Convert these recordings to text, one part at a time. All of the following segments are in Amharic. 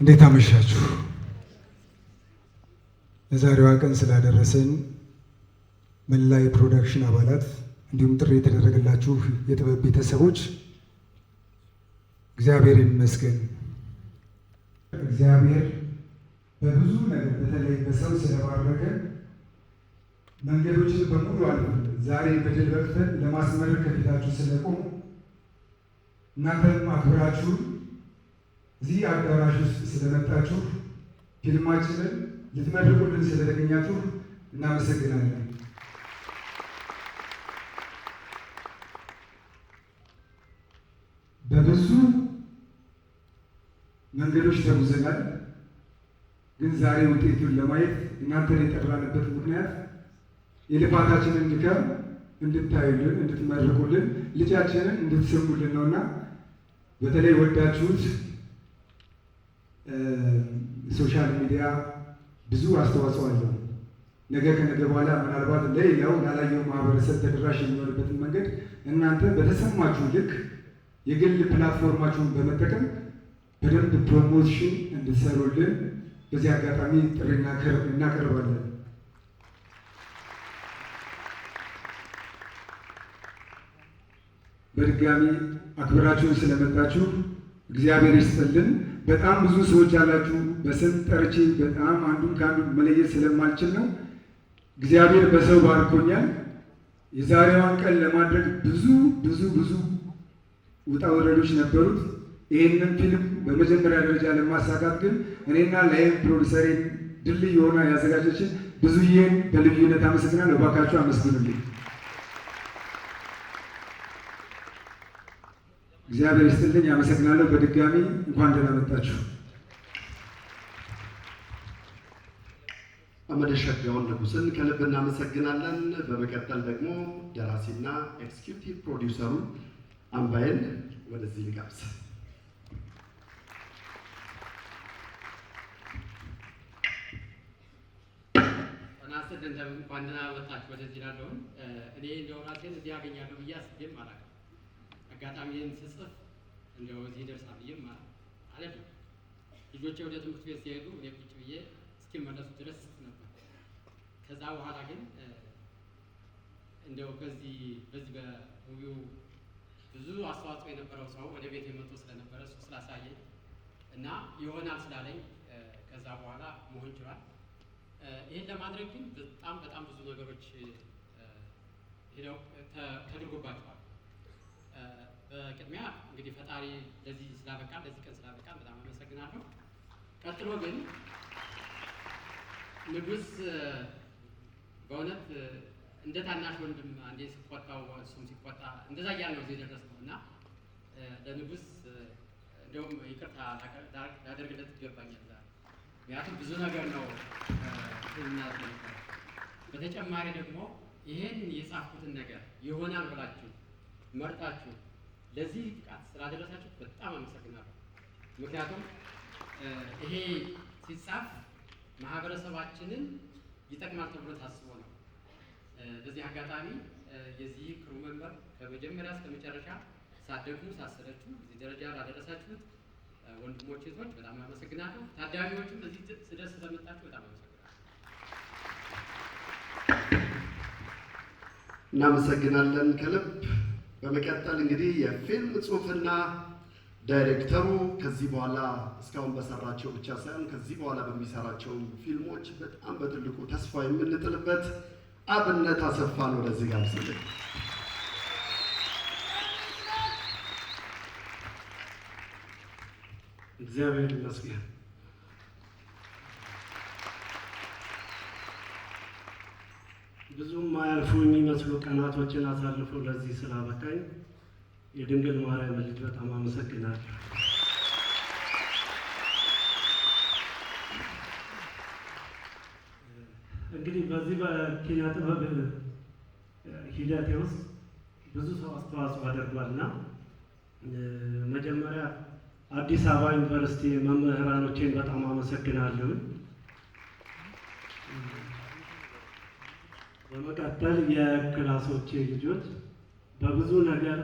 እንዴት አመሻችሁ? ለዛሬዋ ቀን ስላደረሰን መላ የፕሮዳክሽን አባላት እንዲሁም ጥሪ የተደረገላችሁ የጥበብ ቤተሰቦች እግዚአብሔር ይመስገን። እግዚአብሔር በብዙ ነገር በተለይ በሰው ስለባረከ መንገዶችን በሙሉ አልፈን ዛሬ በድል በቅተን ለማስመረቅ ከፊታችሁ ስለቆሙ እናንተም አክብራችሁ እዚህ አዳራሽ ውስጥ ስለመጣችሁ ፊልማችንን ልትመርቁልን ስለተገኛችሁ እናመሰግናለን። በብዙ መንገዶች ተጉዘናል፣ ግን ዛሬ ውጤቱን ለማየት እናንተን የጠራንበት ምክንያት የልፋታችንን ድካም እንድታዩልን፣ እንድትመርቁልን፣ ልጃችንን እንድትሰሙልን ነውና በተለይ ወዳችሁት ሶሻል ሚዲያ ብዙ አስተዋጽኦ አለው። ነገ ከነገ በኋላ ምናልባት ለሌላው ላላየው ማህበረሰብ ተደራሽ የሚሆንበትን መንገድ እናንተ በተሰማችሁ ልክ የግል ፕላትፎርማችሁን በመጠቀም በደንብ ፕሮሞሽን እንድትሰሩልን በዚህ አጋጣሚ ጥሪ እናቀርባለን። በድጋሚ አክብራችሁን ስለመጣችሁ እግዚአብሔር ይስጥልን። በጣም ብዙ ሰዎች ያላችሁ በስም ጠርቼ በጣም አንዱን ከአንዱ መለየት ስለማልችል ነው። እግዚአብሔር በሰው ባርኮኛል። የዛሬዋን ቀን ለማድረግ ብዙ ውጣ ወረዶች ነበሩት። ይህንን ፊልም በመጀመሪያ ደረጃ ለማሳካት ግን እኔና ላይም ፕሮዲሰሬን ድልድይ ሆና ያዘጋጀችን ብዙዬን በልዩነት አመሰግናለሁ። እባካችሁ አመስግኑልኝ። እግዚአብሔር ይስጥልኝ። አመሰግናለሁ። በድጋሚ እንኳን ደህና መጣችሁ። አመደ ሸጋውን ንጉስን ከልብ እናመሰግናለን። በመቀጠል ደግሞ ደራሲና ኤክስኪዩቲቭ ፕሮዲውሰሩ አምባዬን ወደዚህ ልጋብዝ። እናንተ እንኳን ደህና መጣችሁ ወደዚህ ላለውን እኔ እንደው ራሴን እዚህ አገኛለሁ ብዬ አስቤም አላውቅም። አጋጣሚን ስጽፍ እንደው እዚህ ደርሳለሁ ብዬም አይደለም። ልጆቼ ወደ ትምህርት ቤት ሲሄዱ እኔ ቁጭ ብዬ እስኪመለሱ ድረስ ነበር። ከዛ በኋላ ግን እንደው በዚህ በሙቪው ብዙ አስተዋጽኦ የነበረው ሰው ወደ ቤት የመጡ ስለነበረ እሱ ስላሳየኝ እና ይሆናል ስላለኝ ከዛ በኋላ መሆን ችሏል። ይህን ለማድረግ ግን በጣም ብዙ ነገሮች ሄደው ተደርጎባቸዋል። በቅድሚያ እንግዲህ ፈጣሪ ለዚህ ቀን ስላበቃን በጣም አመሰግናለሁ። ቀጥሎ ግን ንጉስ በእውነት እንደ ታናሽ ወንድም አንዴ ሲቆጣው እሱም ሲቆጣ እንደዛ እያልን ነው እዚህ የደረስነው እና ለንጉስ እንደውም ይቅርታ ላደርግለት ይገባኛል። ምክንያቱም ብዙ ነገር ነው በተጨማሪ ደግሞ ይሄን የጻፍኩትን ነገር ይሆናል ብላችሁ መርጣችሁ ለዚህ ጥቃት ስላደረሳችሁ በጣም አመሰግናለሁ። ምክንያቱም ይሄ ሲጻፍ ማህበረሰባችንን ይጠቅማል ተብሎ ታስቦ ነው። በዚህ አጋጣሚ የዚህ ክሩ ሜምበር ከመጀመሪያ እስከ መጨረሻ ሳትደክሙ ሳትሰለቹ እዚህ ደረጃ ላደረሳችሁት ወንድሞች እህቶች በጣም አመሰግናለሁ። ታዳሚዎችም እዚህ ስደርስ ስለመጣችሁ በጣም አመሰግናለሁ። እናመሰግናለን ከልብ። በመቀጠል እንግዲህ የፊልም ጽሑፍና ዳይሬክተሩ ከዚህ በኋላ እስካሁን በሰራቸው ብቻ ሳይሆን ከዚህ በኋላ በሚሰራቸው ፊልሞች በጣም በትልቁ ተስፋ የምንጥልበት አብነት አሰፋን ወደዚህ ጋብዝልኝ። እግዚአብሔር ይመስገን። ብዙም ማያልፉ የሚመስሉ ቀናቶችን አሳልፎ ለዚህ ስላበቃኝ የድንግል ማርያም ልጅ በጣም አመሰግናለሁ። እንግዲህ በዚህ በኪነ ጥበብ ሂደቴ ውስጥ ብዙ ሰው አስተዋጽኦ አድርጓልና መጀመሪያ አዲስ አበባ ዩኒቨርሲቲ መምህራኖቼን በጣም አመሰግናለሁ። በመቀጠል የክላሶቼ ልጆች በብዙ ነገር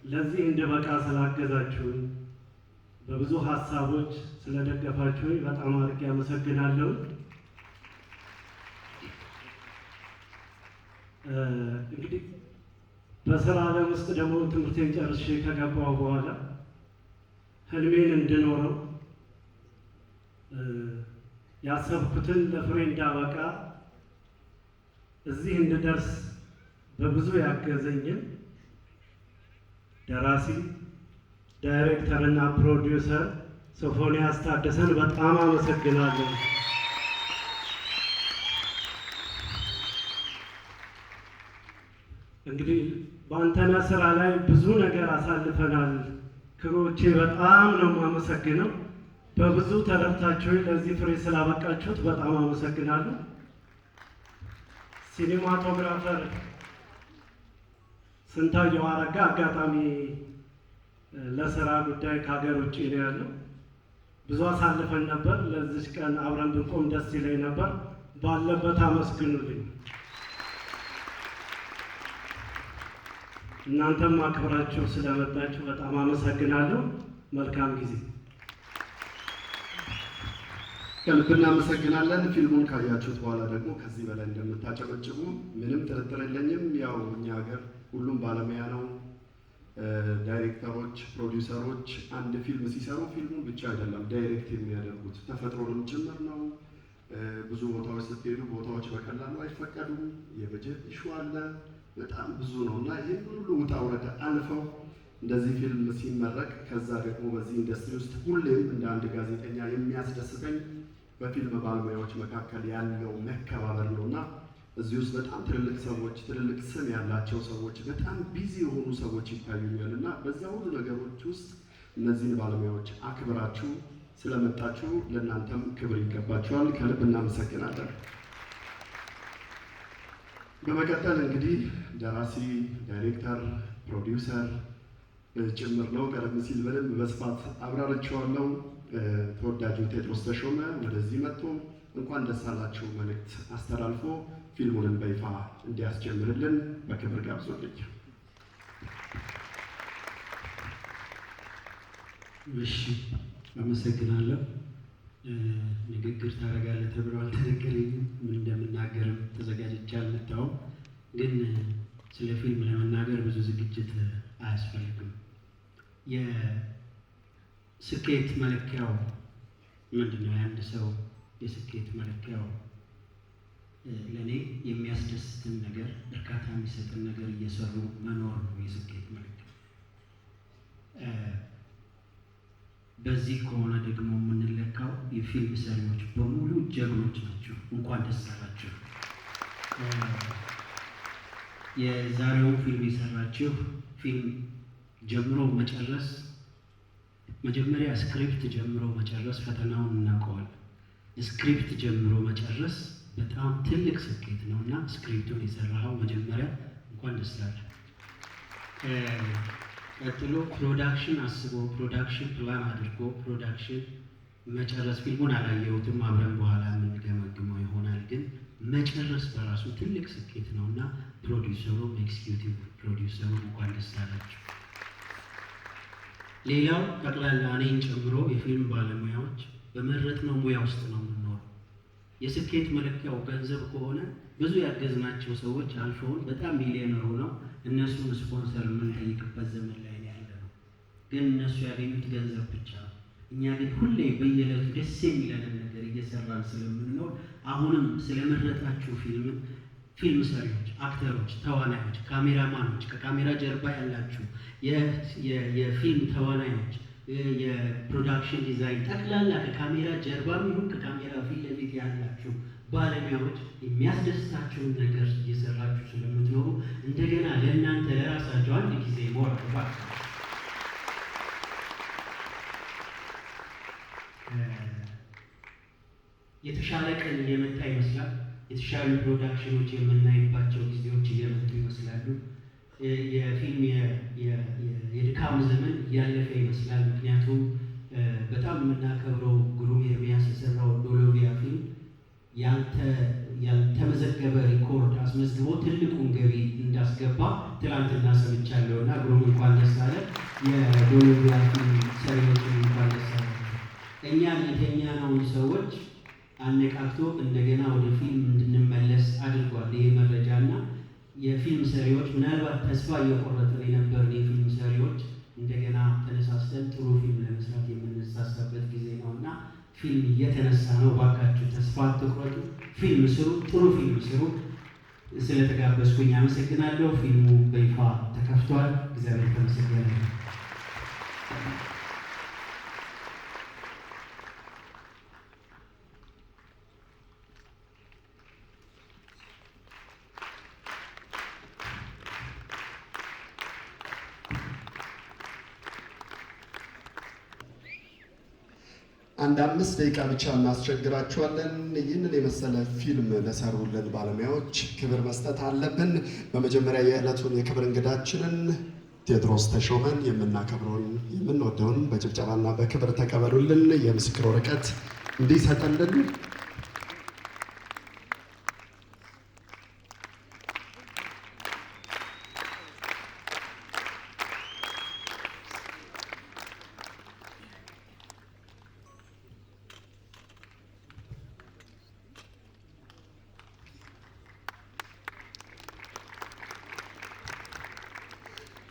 ለዚህ እንድበቃ ስላገዛችሁን በብዙ ሀሳቦች ስለደገፋችሁኝ በጣም አድርጌ አመሰግናለሁ። እንግዲህ በስራ ዓለም ውስጥ ደግሞ ትምህርቴን ጨርሼ ከገባሁ በኋላ ህልሜን እንድኖረው ያሰብኩትን ለፍሬ እንዳበቃ እዚህ እንድደርስ በብዙ ያገዘኝን ደራሲ ዳይሬክተርና ፕሮዲውሰር ሶፎንያስ ታደሰን በጣም አመሰግናለሁ። እንግዲህ በአንተነህ ስራ ላይ ብዙ ነገር አሳልፈናል። ክሮቼ በጣም ነው የማመሰግነው። በብዙ ተረድታችሁኝ ለዚህ ፍሬ ስላበቃችሁት በጣም አመሰግናለሁ። ሲኒማቶግራፈር ስንታየው አረጋ አጋጣሚ ለስራ ጉዳይ ከሀገር ውጭ ነው ያለው። ብዙ አሳልፈን ነበር። ለዚች ቀን አብረን ብንቆም ደስ ይለኝ ነበር። ባለበት አመስግኑልኝ። እናንተም አክብራችሁ ስለመጣችሁ በጣም አመሰግናለሁ። መልካም ጊዜ። ከልብ እናመሰግናለን። ፊልሙን ካያችሁት በኋላ ደግሞ ከዚህ በላይ እንደምታጨበጭቡ ምንም ጥርጥር የለኝም። ያው እኛ ሀገር ሁሉም ባለሙያ ነው። ዳይሬክተሮች፣ ፕሮዲውሰሮች አንድ ፊልም ሲሰሩ ፊልሙን ብቻ አይደለም ዳይሬክት የሚያደርጉት ተፈጥሮንም ጭምር ነው። ብዙ ቦታዎች ስትሄዱ ቦታዎች በቀላሉ አይፈቀዱም። የበጀት ኢሹ አለ፣ በጣም ብዙ ነው እና ይህን ሁሉ ውጣ ውረድ አልፈው እንደዚህ ፊልም ሲመረቅ ከዛ ደግሞ በዚህ ኢንዱስትሪ ውስጥ ሁሌም እንደ አንድ ጋዜጠኛ የሚያስደስተኝ በፊልም ባለሙያዎች መካከል ያለው መከባበር ነው እና እዚህ ውስጥ በጣም ትልልቅ ሰዎች፣ ትልልቅ ስም ያላቸው ሰዎች፣ በጣም ቢዚ የሆኑ ሰዎች ይታዩኛል እና በዛ ሁሉ ነገሮች ውስጥ እነዚህን ባለሙያዎች አክብራችሁ ስለመጣችሁ ለእናንተም ክብር ይገባችኋል። ከልብ እናመሰግናለን። በመቀጠል እንግዲህ ደራሲ፣ ዳይሬክተር፣ ፕሮዲውሰር ጭምር ነው። ቀደም ሲል በደንብ በስፋት አብራርቼዋለሁ። ተወዳጁ ቴዎድሮስ ተሾመ ወደዚህ መጥቶ እንኳን ደስ አላችሁ መልእክት አስተላልፎ ፊልሙንን በይፋ እንዲያስጀምርልን በክብር ጋብዞልኝ። እሺ፣ አመሰግናለሁ። ንግግር ታደርጋለህ ተብሎ አልተነገረኝም። ምን እንደምናገርም ተዘጋጅቼ አልመጣሁም። ግን ስለ ፊልም ለመናገር ብዙ ዝግጅት አያስፈልግም። የስኬት መለኪያው ምንድን ነው? የአንድ ሰው የስኬት መለኪያው ለእኔ የሚያስደስትን ነገር፣ እርካታ የሚሰጥን ነገር እየሰሩ መኖር ነው የስኬት መለኪያ። በዚህ ከሆነ ደግሞ የምንለካው የፊልም ሰሪዎች በሙሉ ጀግኖች ናቸው። እንኳን ደስ አላችሁ። የዛሬውን ፊልም የሰራችሁ ፊልም ጀምሮ መጨረስ፣ መጀመሪያ ስክሪፕት ጀምሮ መጨረስ ፈተናውን እናውቀዋል። ስክሪፕት ጀምሮ መጨረስ በጣም ትልቅ ስኬት ነው እና ስክሪፕቱን የሰራኸው መጀመሪያ እንኳን ደስ አለህ። ቀጥሎ ፕሮዳክሽን አስቦ ፕሮዳክሽን ፕላን አድርጎ ፕሮዳክሽን መጨረስ። ፊልሙን አላየሁትም፣ አብረን በኋላ የምንገመግመው ይሆናል። ግን መጨረስ በራሱ ትልቅ ስኬት ነው እና ፕሮዲውሰሩም ኤክስኪዩቲቭ ፕሮዲውሰሩ እንኳን ደስ አላችሁ። ሌላው ጠቅላላ እኔን ጨምሮ የፊልም ባለሙያዎች በመረጥነው ሙያ ውስጥ ነው የምንኖረው። የስኬት መለኪያው ገንዘብ ከሆነ ብዙ ያገዝናቸው ሰዎች አልፈውን በጣም ሚሊዮነር ሆነው እነሱን ስፖንሰር የምንጠይቅበት ዘመን ላይ ያለ ነው። ግን እነሱ ያገኙት ገንዘብ ብቻ ነው። እኛ ግን ሁሌ በየዕለቱ ደስ የሚለንን ነገር እየሰራን ስለምንኖር አሁንም ስለመረጣችሁ ፊልም ሰሪዎች፣ አክተሮች፣ ተዋናዮች፣ ካሜራማኖች፣ ከካሜራ ጀርባ ያላችሁ የፊልም ተዋናዮች፣ የፕሮዳክሽን ዲዛይን ጠቅላላ ከካሜራ ጀርባም ይሁን ከካሜራ ፊት ለፊት ያላችሁ ባለሙያዎች የሚያስደስታችሁን ነገር እየሰራችሁ ስለምትኖሩ እንደገና ለእናንተ ለራሳችሁ አንድ ጊዜ ሞራል የተሻለ ቀን እየመጣ ይመስላል። የተሻሉ ፕሮዳክሽኖች የምናይባቸው ጊዜዎች እየመጡ ይመስላሉ። የፊልም የድካም ዘመን እያለፈ ይመስላል። ምክንያቱም በጣም የምናከብረው ግሩም ኤርሚያስ የሰራው ዶሎቪያ ፊልም ያልተመዘገበ ሪኮርድ አስመዝግቦ ትልቁን ገቢ እንዳስገባ ትናንትና ሰምቻለሁ እና ግሩም እንኳን ደስ አለ። የዶሎቪያ ፊልም ሰሪዎችን እንኳን ደስ እኛን የተኛነውን ሰዎች አነቃቅቶ እንደገና ወደ ፊልም እንድንመለስ አድርጓል። ይሄ መረጃና የፊልም ሰሪዎች ምናልባት ተስፋ እየቆረጥን የነበርን የፊልም ሰሪዎች እንደገና ተነሳስተን ጥሩ ፊልም ለመስራት የምንሳሳበት ጊዜ ነው እና ፊልም እየተነሳ ነው። ባካችሁ ተስፋ አትቁረጡ፣ ፊልም ስሩ፣ ጥሩ ፊልም ስሩ። ስለተጋበዝኩኝ አመሰግናለሁ። ፊልሙ በይፋ ተከፍቷል። እግዚአብሔር ተመሰገነ። አንድ 5 ደቂቃ ብቻ እናስቸግራችኋለን። ይህንን የመሰለ ፊልም ለሰሩልን ባለሙያዎች ክብር መስጠት አለብን። በመጀመሪያ የዕለቱን የክብር እንግዳችንን ቴዎድሮስ ተሾመን የምናከብረውን የምንወደውን በጭብጨባና በክብር ተቀበሉልን። የምስክር ወረቀት እንዲሰጠልን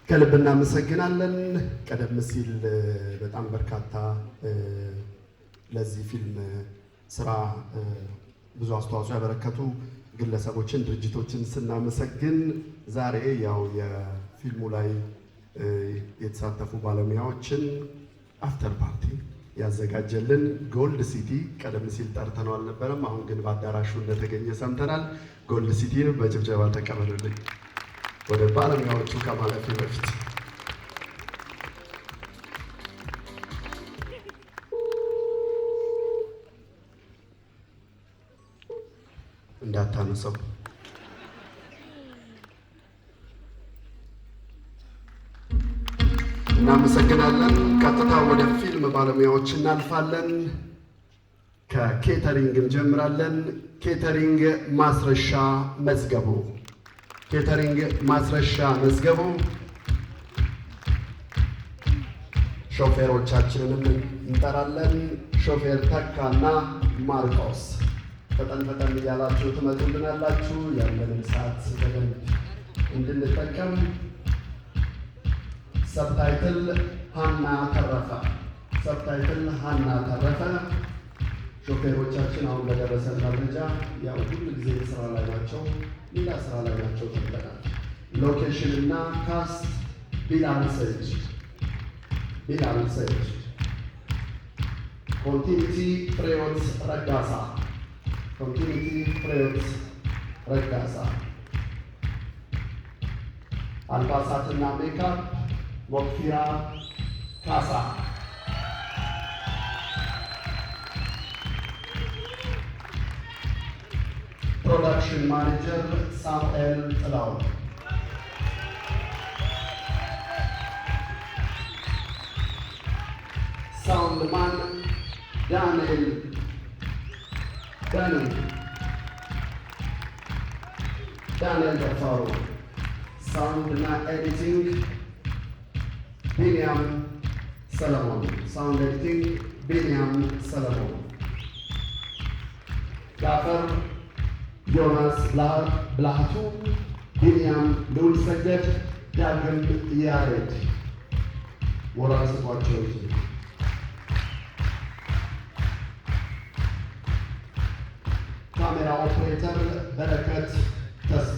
ከልብ እናመሰግናለን። ቀደም ሲል በጣም በርካታ ለዚህ ፊልም ስራ ብዙ አስተዋጽኦ ያበረከቱ ግለሰቦችን፣ ድርጅቶችን ስናመሰግን ዛሬ ያው የፊልሙ ላይ የተሳተፉ ባለሙያዎችን አፍተር ፓርቲ ያዘጋጀልን ጎልድ ሲቲ ቀደም ሲል ጠርተነው አልነበረም። አሁን ግን በአዳራሹ እንደተገኘ ሰምተናል። ጎልድ ሲቲን በጭብጨባ ተቀበሉልኝ። ወደ ባለሙያዎቹ ከማለፌ በፊት እንዳታነሰው። እናመሰግናለን። ቀጥታ ወደ ፊልም ባለሙያዎች እናልፋለን። ከኬተሪንግ እንጀምራለን። ኬተሪንግ ማስረሻ መዝገቡ ኬተሪንግ ማስረሻ መዝገቡ። ሾፌሮቻችንንም እንጠራለን። ሾፌር ተካና ማርቆስ ፈጠን ፈጠን እያላችሁ ትመጡልናላችሁ። ያለንን ሰዓት በደንብ እንድንጠቀም። ሰብታይትል ሀና ተረፈ ሰብታይትል ሀና ተረፈ። ሾፌሮቻችን አሁን በደረሰን መረጃ ያው ሁሉ ጊዜ ስራ ላይ ናቸው፣ ሌላ ስራ ላይ ናቸው ተብለናል። ሎኬሽን እና ካስት ቢላል ሰጅ ኮንቲኒቲ ፍሬዎት ረጋሳ አልባሳትና ሜካፕ ወክፊራ ካሳ ፕሮዳክሽን ማኔጀር ሳሙኤል ጥላው ሳውንድማን ዳንኤል ደፋሩ ሳውንድና ኤዲቲንግ ቢንያም ሰለሞን ጋፈር ዮናስ ብልሃቱ ቢንያም ልዑል ሰገድ ዳግም ያሬድ ወራስቷቸው ካሜራ ኦፕሬተር በረከት ተስፋ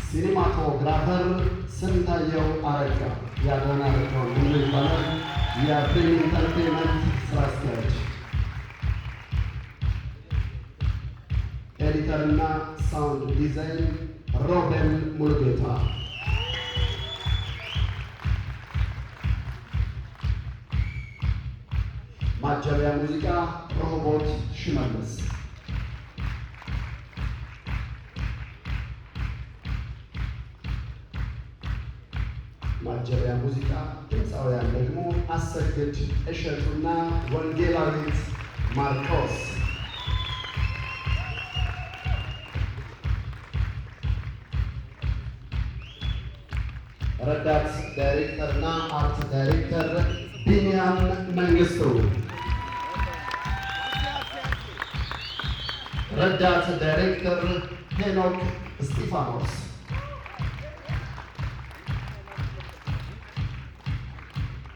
ሲኒማቶግራፈር ስንታየው አረጋ ያለውን አረጋው ምን ይባላል? የፕሪም ኢንተርቴንመንት ስራ አስኪያጅ። ኤዲተርና ሳውንድ ዲዛይን ሮቤል ሙሉጌታ። ማጀቢያ ሙዚቃ ሮቦት ሽመልስ። ማጀቢያ ሙዚቃ ድምፃውያን ደግሞ አሰግድ እሸቱና ወንጌላዊት ማርቆስ። ረዳት ዳይሬክተርና አርት ዳይሬክተር ቢኒያም መንግስቱ፣ ረዳት ዳይሬክተር ሄኖክ እስጢፋኖስ፣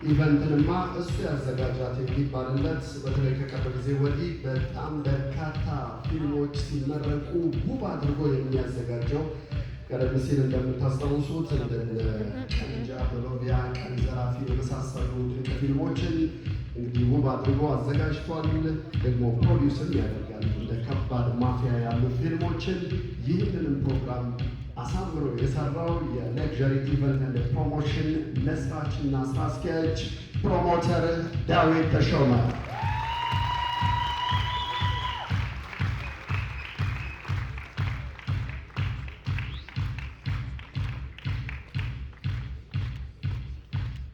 ኢቨንትንማ እሱ ያዘጋጃት የሚባልለት በተለይ ከቅርብ ጊዜ ወዲህ በጣም በርካታ ፊልሞች ሲመረቁ ውብ አድርጎ የሚያዘጋጀው ቀደም ሲል እንደምታስታውሱት እንደነ ቀንጃ፣ በሎቢያ፣ ቀን ዘራፊ የመሳሰሉ ድንቅ ፊልሞችን እንግዲህ ውብ አድርጎ አዘጋጅቷል። ደግሞ ፕሮዲውስም ያደርጋል እንደ ከባድ ማፊያ ያሉ ፊልሞችን። ይህንንም ፕሮግራም አሳምሮ የሰራው የሌክዠሪ ኢቨንት እንደ ፕሮሞሽን መስራችና ስራ አስኪያጅ ፕሮሞተር ዳዊት ተሾመ፣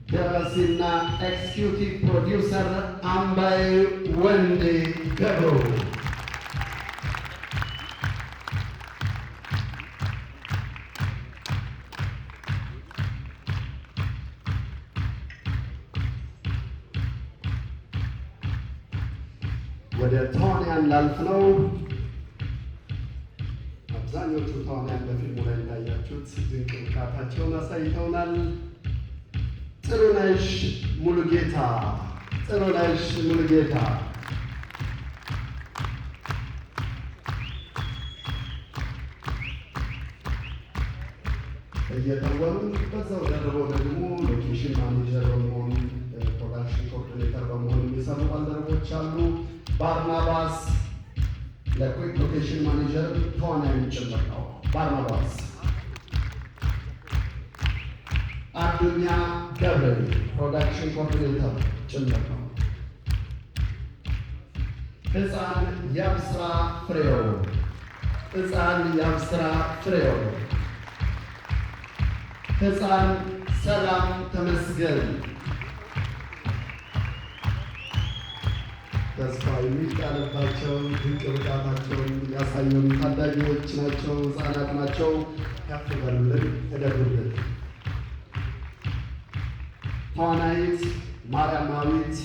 ደራሲና ኤክስኪዩቲቭ ፕሮዲውሰር አምባዬ ወንዴ ገብሩ፣ ወደ ተዋንያን ላልፍ ነው። አብዛኞቹ ተዋንያን በፊልሙ ላይ እንዳያችሁት ድንቅ ብቃታቸውን አሳይተውናል። ጥሩነሽ ሙሉጌታ፣ ጥሩነሽ ሙሉጌታ፣ እየተወኑ በዛው ደርበው ደግሞ ሎኬሽን ማኔጀር በመሆን ፕሮዳክሽን ኮኦርዲኔተር በመሆን የሚሰሩ ባልደረቦች አሉ። ባርናባስ ለኩዊክ ሎኬሽን ማኔጀር ተዋናዩን ጭምር ነው። ባርናባስ አዱኛ ገብረ ፕሮዳክሽን ኮኦርዲኔተር ጭምር ነው። ሕፃን ያብስራ ፍሬው፣ ሕፃን ያብስራ ፍሬው፣ ሕፃን ሰላም ተመስገን። ተስፋ የሚጣልባቸው ድንቅ ብቃታቸውን ያሳዩን ታዳጊዎች ናቸው፣ ሕፃናት ናቸው። ከፍ በሉልን፣ እደጉልን። ተዋናይት ማርያማዊት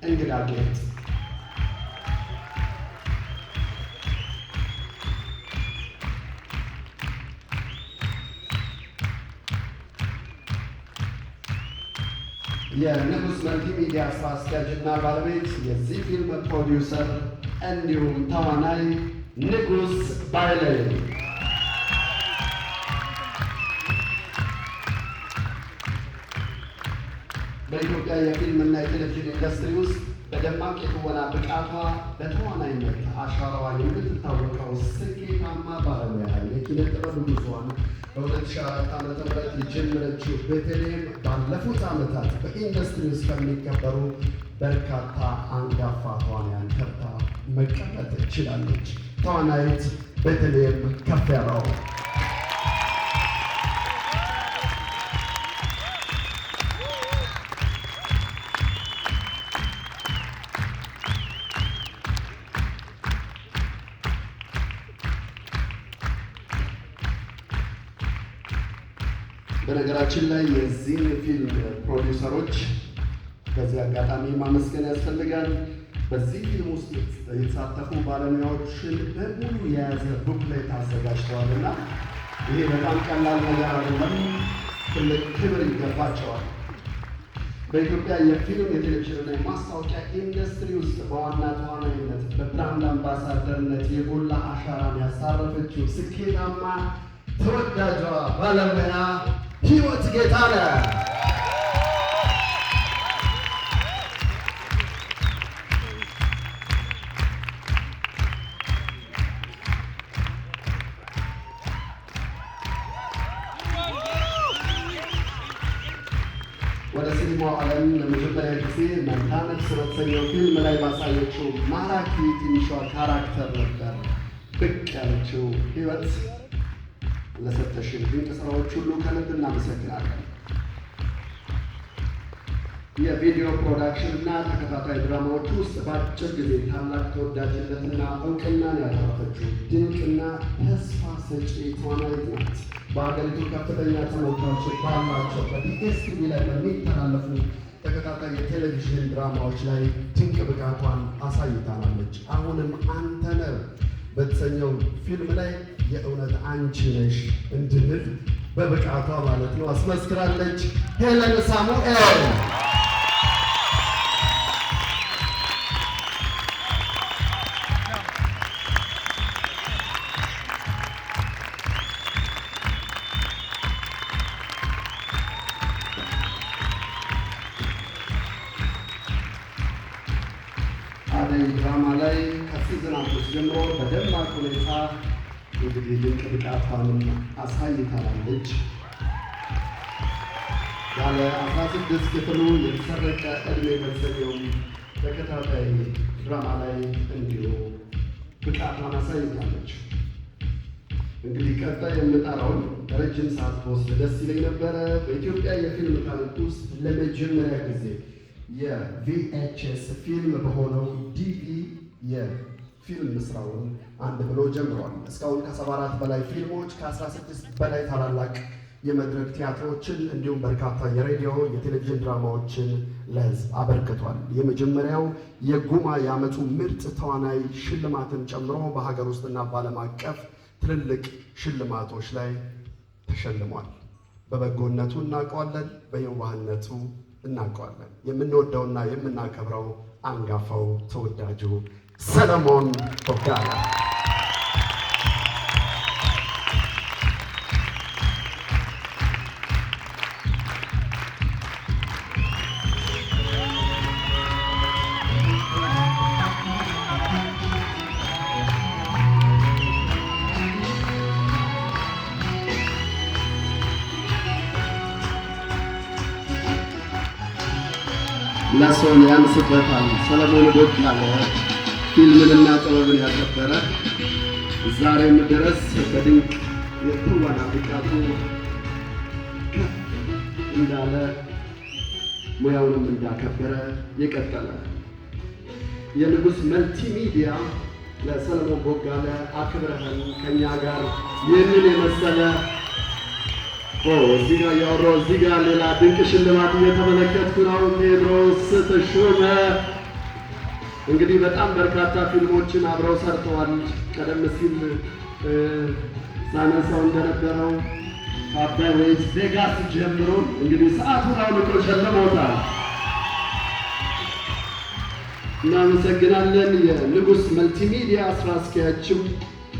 እንግዳ ጌጥ፣ የንጉስ መልቲሚዲያ ስራ አስኪያጅና ባለቤት የዚህ ፊልም ፕሮዲውሰር እንዲሁም ተዋናይ ንጉስ ባይሌ፣ በኢትዮጵያ የፊልምና የቴሌቪዥን ኢንዱስትሪ ውስጥ በደማቅ የትወና ብቃቷ በተዋናይነት አሻራዋ የምትታወቀው ስኬታማ ባለሙያ የኪነ ጥበብ ጉዞዋን በ2004 ዓ.ም የጀመረችው ቤተልሔም ባለፉት ዓመታት በኢንዱስትሪ ውስጥ ከሚከበሩ በርካታ አንጋፋ ተዋናያን ተርታ መቀመጥ ችላለች። ተዋናይት ቤተልሔም ከፍያለው። በነገራችን ላይ የዚህን ፊልም ፕሮዲውሰሮች በዚህ አጋጣሚ ማመስገን ያስፈልጋል። በዚህ ፊልም ውስጥ የተሳተፉ ባለሙያዎችን በሙሉ የያዘ ቡክሌት አዘጋጅተዋልና ይሄ በጣም ቀላል ነገር አይደለም። ትልቅ ክብር ይገባቸዋል። በኢትዮጵያ የፊልም የቴሌቪዥንና የማስታወቂያ ኢንዱስትሪ ውስጥ በዋና ተዋናይነት በብራንድ አምባሳደርነት የጎላ አሻራን ያሳረፈችው ስኬታማ ተወዳጇ ባለሙያ ሕይወት ጌታነህ ወደ ሲኒማው ዓለም ለመጀመሪያ ጊዜ መንታ ነፍስ በተሰኘው ፊልም ላይ ባሳየችው ማራኪ ትንሿ ካራክተር ነበር ብቅ ያለችው። ሕይወት ለሰጠሽን ድንቅ ስራዎች ሁሉ ከልብ እናመሰግናለን። የቪዲዮ ፕሮዳክሽን እና ተከታታይ ድራማዎች ውስጥ በአጭር ጊዜ ታላቅ ተወዳጅነትና እውቅናን ያተረፈችው ድንቅና ተስፋ ሰጪ ተዋናይት ናት። በሀገሪቱ ከፍተኛ ተመልካቾች ባላቸው በዲኤስቲቪ ላይ በሚተላለፉ ተከታታይ የቴሌቪዥን ድራማዎች ላይ ድንቅ ብቃቷን አሳይታናለች። አሁንም አንተነህ በተሰኘው ፊልም ላይ የእውነት አንቺ ነሽ እንድንል በብቃቷ ማለት ነው አስመስክራለች። ሄለን ሳሙኤል አደይ ድራማ ላይ ከሲዝን 5 ጀምሮ በደማቅ ሁኔታ እንግዲህ ድንቅ ብቃቷንም አሳይታለች። ያለ 16 ክፍሉ የተሰረቀ ዕድሜ በተሰኘው ተከታታይ ድራማ ላይ እንዲሁ ብቃቷን አሳይታለች። እንግዲህ ቀጣይ የምጠራውን ረጅም ሰዓት በወስድ ደስ ይለኝ ነበረ። በኢትዮጵያ የፊልም ታሪክ ውስጥ ለመጀመሪያ ጊዜ የቪኤችኤስ ፊልም በሆነው ዲቪ የፊልም ስራውን አንድ ብሎ ጀምሯል። እስካሁን ከ74 በላይ ፊልሞች፣ ከ16 በላይ ታላላቅ የመድረክ ቲያትሮችን እንዲሁም በርካታ የሬዲዮ የቴሌቪዥን ድራማዎችን ለሕዝብ አበርክቷል። የመጀመሪያው የጉማ የዓመቱ ምርጥ ተዋናይ ሽልማትን ጨምሮ በሀገር ውስጥና በዓለም አቀፍ ትልልቅ ሽልማቶች ላይ ተሸልሟል። በበጎነቱ እናውቀዋለን፣ በየዋህነቱ እናውቀዋለን። የምንወደውና የምናከብረው አንጋፋው ተወዳጁ ሰለሞን ቦጋለ ለሰው ያንስበታል። ሰለሞን ቦጋለ ፊልምንና ጥበብን ያከበረ ዛሬም ድረስ በድንቅ የትወና ብቃቱ ከፍ እንዳለ ሙያውንም እንዳከበረ የቀጠለ የንጉሥ መልቲሚዲያ ለሰለሞን ቦጋለ አክብረህን ከእኛ ጋር ይህንን የመሰለ እዚህ ጋር ያወራው እዚህ ጋር ሌላ ድንቅ ሽልማት እየተመለከትኩ ነው። ቴዎድሮስ ተሾመ እንግዲህ በጣም በርካታ ፊልሞችን አብረው ሰርተዋል። ቀደም ሲል ሳነሳው እንደነበረው አባይ ወይስ ቬጋስ ጀምሮ እንግዲህ ሰዓቱን አውልቆ ሸልመውታል። እናመሰግናለን። የንጉሥ መልቲሚዲያ ስራ አስኪያጅም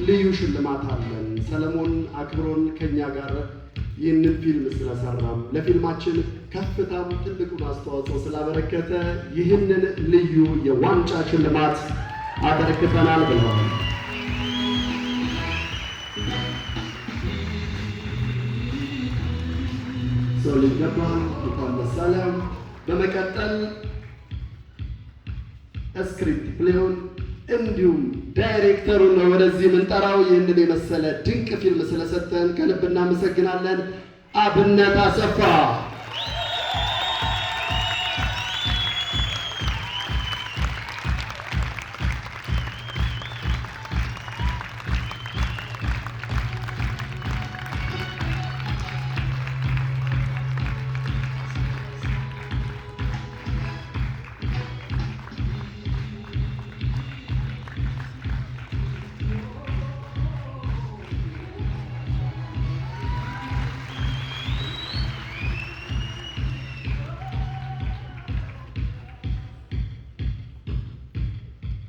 ልዩ ሽልማት አለን። ሰለሞን አክብሮን ከኛ ጋር ይህንን ፊልም ስለሰራም ለፊልማችን ከፍታም ትልቁን አስተዋጽኦ ስላበረከተ ይህንን ልዩ የዋንጫ ሽልማት አበረክተናል ብለዋል። ሰው ሊገባ እንኳን ደስ አለው። በመቀጠል ስክሪፕት ፕሌውን እንዲሁም ዳይሬክተሩን ነው ወደዚህ የምንጠራው። ይህንን የመሰለ ድንቅ ፊልም ስለሰጠን ከልብ እናመሰግናለን። አብነት አሰፋ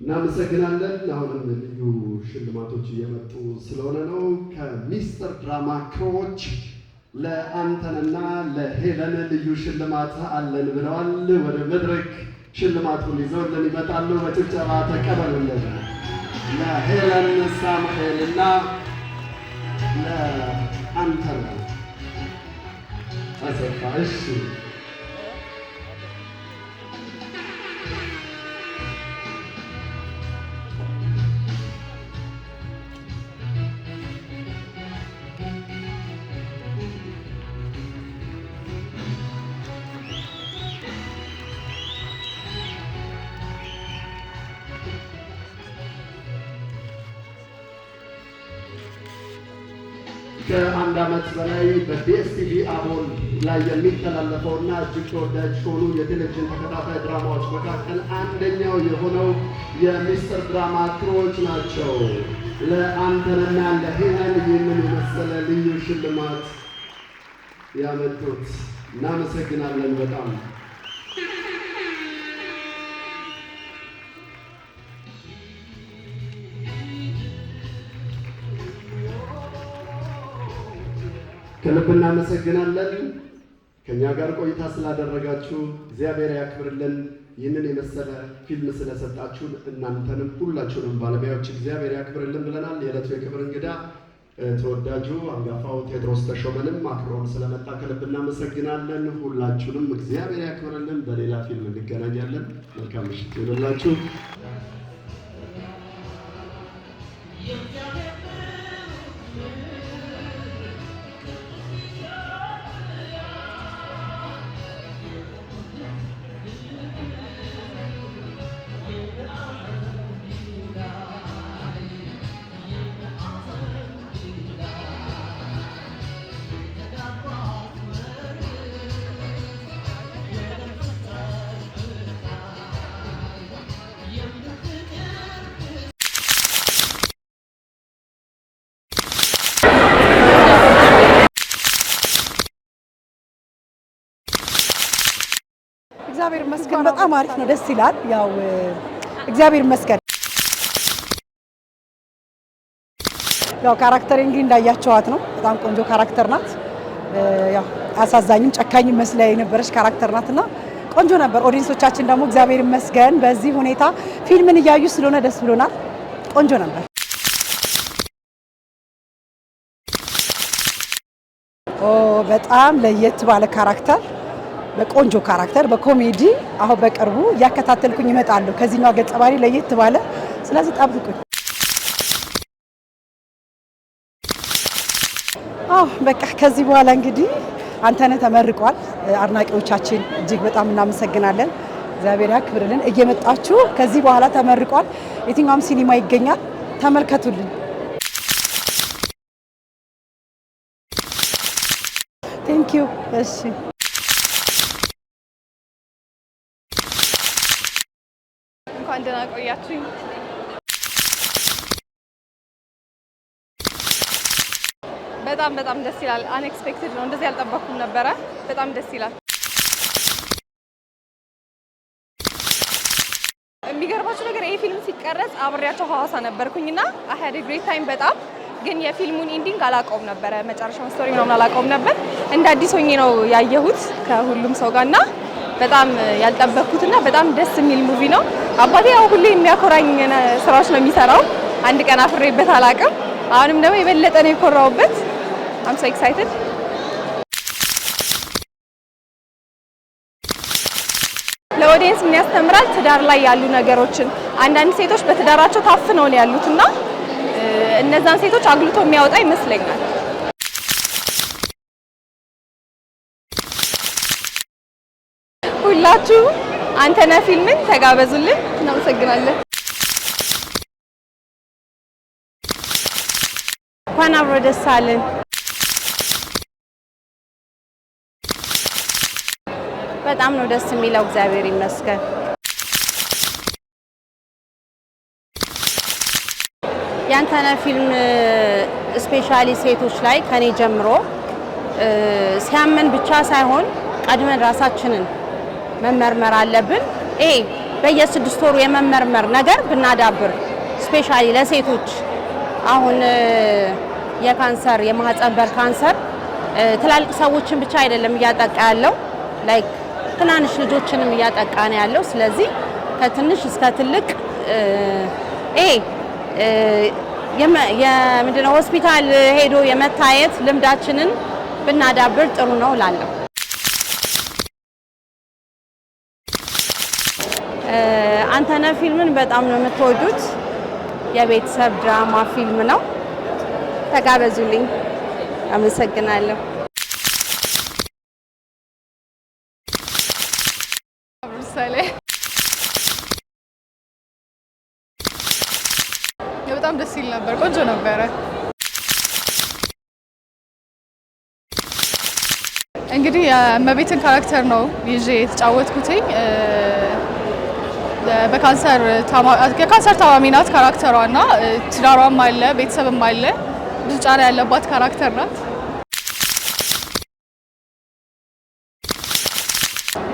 እናመሰግናለን። አሁንም ልዩ ሽልማቶች እየመጡ ስለሆነ ነው። ከሚስጥር ድራማ ክሮች ለአንተንና ለሄለን ልዩ ሽልማት አለን ብለዋል። ወደ መድረክ ሽልማቱን ይዘውልን ይመጣሉ። በጭብጨባ ተቀበሉልን። ለሄለን ሳሙኤል እና ለአንተነህ አሰፋ። እሺ ከአንድ ዓመት በላይ በዲኤስቲቪ አቦል ላይ የሚተላለፈውና እጅግ ተወዳጅ ከሆኑ የቴሌቪዥን ተከታታይ ድራማዎች መካከል አንደኛው የሆነው የሚስጥር ድራማ ክሮች ናቸው። ለአንተንና ለሄለን ይህንን የመሰለ ልዩ ሽልማት ያመጡት። እናመሰግናለን በጣም። ከልብ እናመሰግናለን። ከኛ ጋር ቆይታ ስላደረጋችሁ እግዚአብሔር ያክብርልን። ይህንን የመሰለ ፊልም ስለሰጣችሁን እናንተንም ሁላችሁንም ባለሙያዎች እግዚአብሔር ያክብርልን ብለናል። የዕለቱ የክብር እንግዳ ተወዳጁ አንጋፋው ቴዎድሮስ ተሾመንም አክብሮን ስለመጣ ከልብ እናመሰግናለን። ሁላችሁንም እግዚአብሔር ያክብርልን። በሌላ ፊልም እንገናኛለን። መልካም ምሽት ይሁንላችሁ። እግዚአብሔር ይመስገን በጣም አሪፍ ነው፣ ደስ ይላል። ያው እግዚአብሔር ይመስገን። ያው ካራክተር እንግዲህ እንዳያቸዋት ነው፣ በጣም ቆንጆ ካራክተር ናት። ያው አሳዛኝም ጨካኝም መስላ የነበረች ካራክተር ናትና ቆንጆ ነበር። ኦዲየንሶቻችን ደግሞ እግዚአብሔር ይመስገን በዚህ ሁኔታ ፊልምን እያዩ ስለሆነ ደስ ብሎናል። ቆንጆ ነበር። በጣም ለየት ባለ ካራክተር፣ በቆንጆ ካራክተር፣ በኮሜዲ አሁን በቅርቡ እያከታተልኩኝ እመጣለሁ ከዚህኛው ገጸ ባህሪ ለየት ባለ። ስለዚህ ጠብቁኝ። በቃ ከዚህ በኋላ እንግዲህ አንተነህ ተመርቋል። አድናቂዎቻችን እጅግ በጣም እናመሰግናለን። እግዚአብሔር ያክብርልን። እየመጣችሁ ከዚህ በኋላ ተመርቋል። የትኛውም ሲኒማ ይገኛል፣ ተመልከቱልን። ቴንክ ዩ። እሺ እንኳን ደህና ቆያችሁኝ። በጣም ደስ ይላል። አንኤክስፔክትድ ነው። እንደዚህ ያልጠበኩም ነበረ። በጣም ደስ ይላል። የሚገርማችሁ ነገር ይሄ ፊልም ሲቀረጽ አብሬያቸው ሐዋሳ ነበርኩኝና አይ ሃድ ኤ ግሬት ታይም። በጣም ግን የፊልሙን ኢንዲንግ አላውቀውም ነበረ። መጨረሻውን ስቶሪ ምናምን አላውቀውም ነበር። እንደ አዲስ ሆኜ ነው ያየሁት ከሁሉም ሰው ጋርና በጣም ያልጠበቅኩትና በጣም ደስ የሚል ሙቪ ነው። አባቴ ያው ሁሌ የሚያኮራኝ ስራዎች ነው የሚሰራው። አንድ ቀን አፍሬበት አላውቅም። አሁንም ደግሞ የበለጠ ነው የኮራውበት። I'm so excited. ለኦዲየንስ ምን ያስተምራል? ትዳር ላይ ያሉ ነገሮችን አንዳንድ ሴቶች በትዳራቸው ታፍነው ነው ያሉትና እነዛን ሴቶች አግልቶ የሚያወጣ ይመስለኛል። ሁላችሁ አንተነህ ፊልምን ተጋበዙልን። እናመሰግናለን። እንኳን አብሮ ደስ አለን። በጣም ነው ደስ የሚለው። እግዚአብሔር ይመስገን። ያንተነህ ፊልም ስፔሻሊ ሴቶች ላይ ከኔ ጀምሮ ሲያመን ብቻ ሳይሆን ቀድመን ራሳችንን መመርመር አለብን። በየ6 ወሩ የመመርመር ነገር ብናዳብር ስፔሻሊ ለሴቶች አሁን የካንሰር የማህፀን በር ካንሰር ትላልቅ ሰዎችን ብቻ አይደለም እያጠቃ ያለው ላይክ ትናንሽ ልጆችንም እያጠቃ ነው ያለው። ስለዚህ ከትንሽ እስከ ትልቅ የምንድነው ሆስፒታል ሄዶ የመታየት ልምዳችንን ብናዳብር ጥሩ ነው እላለሁ። አንተነህ ፊልምን በጣም ነው የምትወዱት። የቤተሰብ ድራማ ፊልም ነው። ተጋበዙልኝ። አመሰግናለሁ። በጣም ደስ ይል ነበር። ቆንጆ ነበረ። እንግዲህ የእመቤትን ካራክተር ነው ይዤ የተጫወትኩትኝ። የካንሰር ታማሚ ናት ካራክተሯና ትዳሯም አለ ቤተሰብም አለ። ብዙ ጫና ያለባት ካራክተር ናት።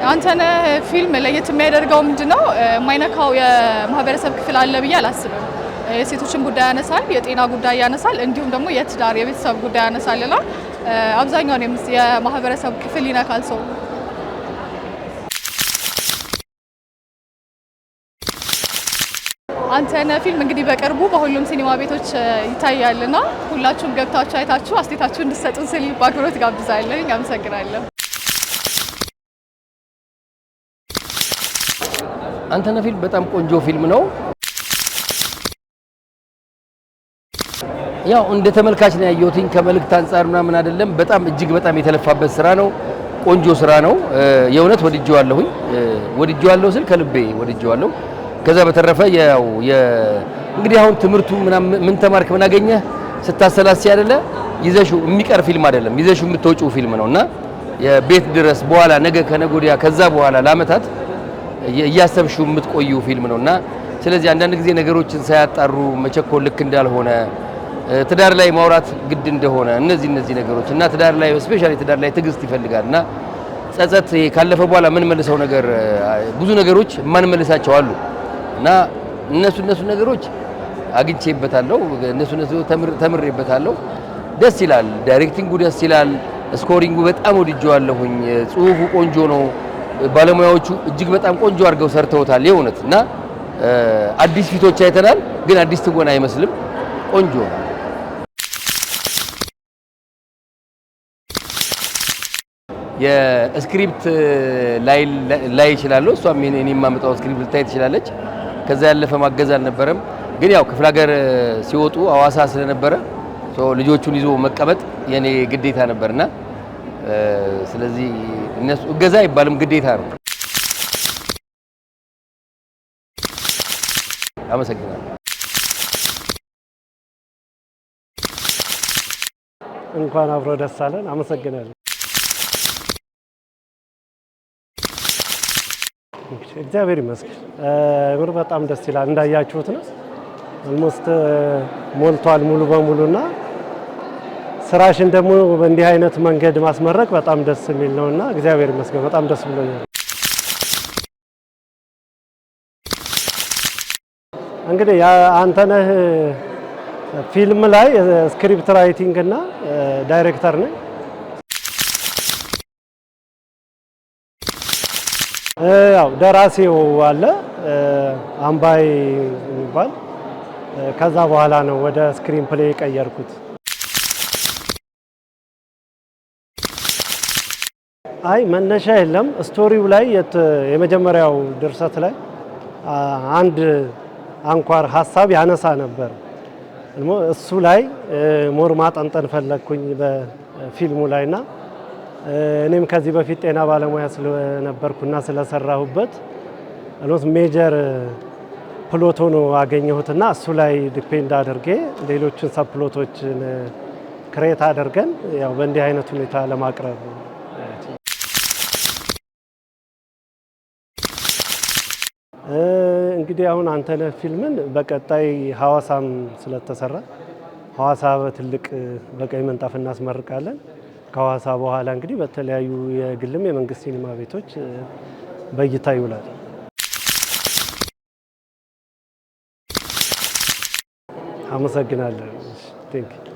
አንተነህ ፊልም ለየት የሚያደርገው ምንድነው? የማይነካው የማህበረሰብ ክፍል አለ ብዬ አላስብም። የሴቶችን ጉዳይ ያነሳል፣ የጤና ጉዳይ ያነሳል፣ እንዲሁም ደግሞ የትዳር የቤተሰብ ጉዳይ ያነሳልና አብዛኛውን የማህበረሰብ ክፍል ይነካል ሰው። አንተነህ ፊልም እንግዲህ በቅርቡ በሁሉም ሲኒማ ቤቶች ይታያልና ሁላችሁም ገብታችሁ አይታችሁ አስተያየታችሁን እንድትሰጡን ስል በአክብሮት ጋብዛለሁ። አመሰግናለሁ። አንተነህ ፊልም በጣም ቆንጆ ፊልም ነው። ያው እንደ ተመልካች ነው ያየሁትኝ ከመልእክት አንፃር ምናምን አይደለም። በጣም እጅግ በጣም የተለፋበት ስራ ነው። ቆንጆ ስራ ነው። የእውነት ወድጄዋለሁ ስል ከልቤ ወድጄዋለሁ። ከዛ በተረፈ ያው እንግዲህ አሁን ትምህርቱ ምን ተማርክ ምን አገኘህ ስታሰላሲ አይደለ ይዘሹ የሚቀር ፊልም አይደለም። ይዘሹ የምትወጪው ፊልም ነውና የቤት ድረስ በኋላ ነገ ከነገ ወዲያ ከዛ በኋላ ለአመታት እያሰብሽው የምትቆዩ ፊልም ነውና ስለዚህ አንዳንድ ጊዜ ነገሮችን ሳያጣሩ መቸኮል ልክ እንዳልሆነ ትዳር ላይ ማውራት ግድ እንደሆነ እነዚህ ነገሮች እና ትዳር ላይ ስፔሻሊ ትዳር ላይ ትዕግስት ይፈልጋልና ጸጸት ካለፈ በኋላ ምን መልሰው ነገር ብዙ ነገሮች ማን መልሳቸው አሉ እና እነሱ ነገሮች አግኝቼበታለሁ። እነሱ ተምሬበታለሁ። ደስ ይላል። ዳይሬክቲንጉ ደስ ይላል። ስኮሪንጉ በጣም ወድጄዋለሁኝ። ጽሁፉ ቆንጆ ነው። ባለሙያዎቹ እጅግ በጣም ቆንጆ አድርገው ሰርተውታል የእውነት እና አዲስ ፊቶች አይተናል፣ ግን አዲስ ትወና አይመስልም። ቆንጆ ነው። የስክሪፕት ላይ ይችላል። እሷም እኔ የማመጣው ስክሪፕት ልታይ ትችላለች። ከዛ ያለፈ ማገዝ አልነበረም። ግን ያው ክፍለ ሀገር ሲወጡ ሐዋሳ ስለነበረ ልጆቹን ይዞ መቀመጥ የኔ ግዴታ ነበርና ስለዚህ እነሱ እገዛ አይባልም ግዴታ ነው። አመሰግናለሁ። እንኳን አብሮ ደስ አለን። አመሰግናለሁ። እግዚአብሔር ይመስገን። በጣም ደስ ይላል። እንዳያችሁት ነው። ኦልሞስት ሞልቷል ሙሉ በሙሉና ስራሽን ደግሞ በእንዲህ አይነት መንገድ ማስመረቅ በጣም ደስ የሚል ነውና እግዚአብሔር ይመስገን። በጣም ደስ ብሎኛል። እንግዲህ አንተነህ ፊልም ላይ ስክሪፕት ራይቲንግ እና ዳይሬክተር ነኝ። ያው ደራሲው አለ አምባይ የሚባል ከዛ በኋላ ነው ወደ ስክሪን ፕሌይ ቀየርኩት። አይ መነሻ የለም። ስቶሪው ላይ የመጀመሪያው ድርሰት ላይ አንድ አንኳር ሀሳብ ያነሳ ነበር። እሱ ላይ ሞር ማጠንጠን ፈለግኩኝ በፊልሙ ላይና እኔም ከዚህ በፊት ጤና ባለሙያ ስለነበርኩና ስለሰራሁበት ሜጀር ፕሎት ሆኖ አገኘሁትና እሱ ላይ ዲፔንድ አድርጌ ሌሎችን ሰፕሎቶችን ክሬት አድርገን ያው በእንዲህ አይነት ሁኔታ ለማቅረብ እንግዲህ አሁን አንተነህ ፊልምን በቀጣይ ሐዋሳም ስለተሰራ ሐዋሳ በትልቅ በቀይ ምንጣፍ እናስመርቃለን። ከሐዋሳ በኋላ እንግዲህ በተለያዩ የግልም የመንግስት ሲኒማ ቤቶች በእይታ ይውላል። አመሰግናለሁ። ቴንክ ዩ